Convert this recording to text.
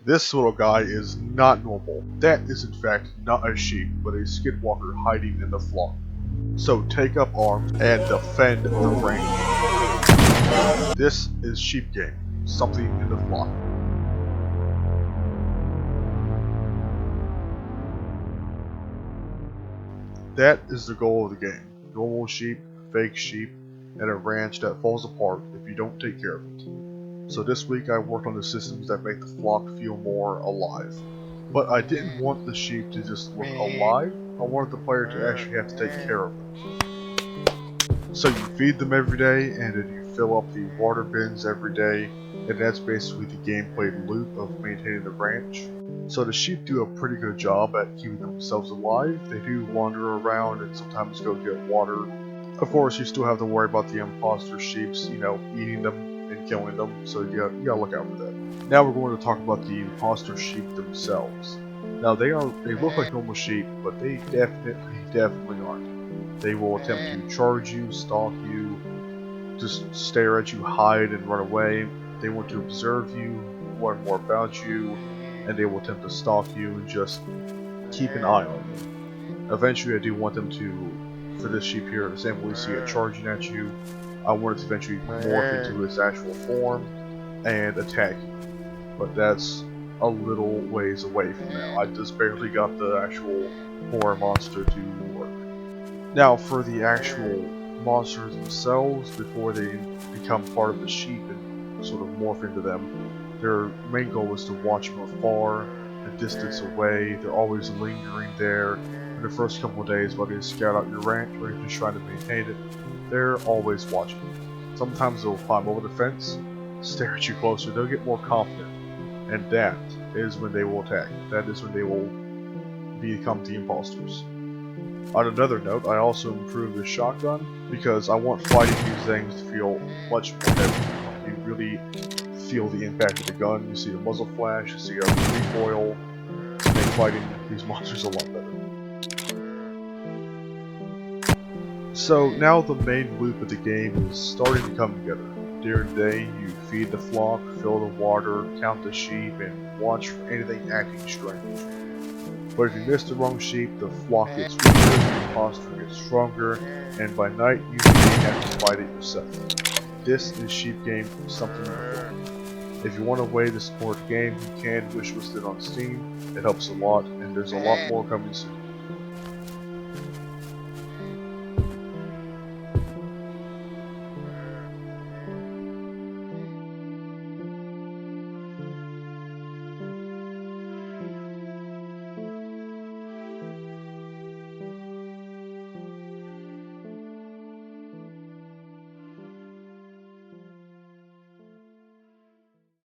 This little guy is not normal. That is in fact not a sheep, but a skinwalker hiding in the flock. So take up arms and defend the range. This is sheep game, something in the flock. That is the goal of the game. Normal sheep, fake sheep, and a ranch that falls apart if you don't take care of it. So this week I worked on the systems that make the flock feel more alive. But I didn't want the sheep to just look alive, I wanted the player to actually have to take care of them. So you feed them every day, and then you fill up the water bins every day, and that's basically the gameplay loop of maintaining the ranch. So the sheep do a pretty good job at keeping themselves alive. They do wander around and sometimes go get water. Of course, you still have to worry about the imposter sheeps, eating them and killing them, so you gotta look out for that. Now we're going to talk about the imposter sheep themselves. Now they look like normal sheep, but they definitely aren't. They will attempt to charge you, stalk you, just stare at you, hide and run away. They want to observe you, learn more about you, and they will attempt to stalk you and just keep an eye on you. Eventually I do want them to, for this sheep here, example, we see it charging at you, I want it to eventually morph into its actual form and attack you. But that's a little ways away from now. I just barely got the actual horror monster to work. Now for the actual monsters themselves, before they become part of the sheep and sort of morph into them, their main goal is to watch them afar, a distance away. They're always lingering there. In the first couple of days while they scout out your ranch or you're just trying to maintain it, they're always watching. Sometimes they'll climb over the fence, stare at you closer, they'll get more confident. And that is when they will attack. That is when they will become the imposters. On another note, I also improved the shotgun because I want fighting these things to feel much more heavy. You really feel the impact of the gun, you see the muzzle flash, you see a recoil, to make fighting these monsters a lot better. So now the main loop of the game is starting to come together. During the day, you feed the flock, fill the water, count the sheep, and watch for anything acting strange. But if you miss the wrong sheep, the flock gets weaker, the imposter gets stronger, and by night you may have to fight it yourself. This is sheep game, something different. If you want a way to support the game, you can wishlist it on Steam. It helps a lot, and there's a lot more coming soon.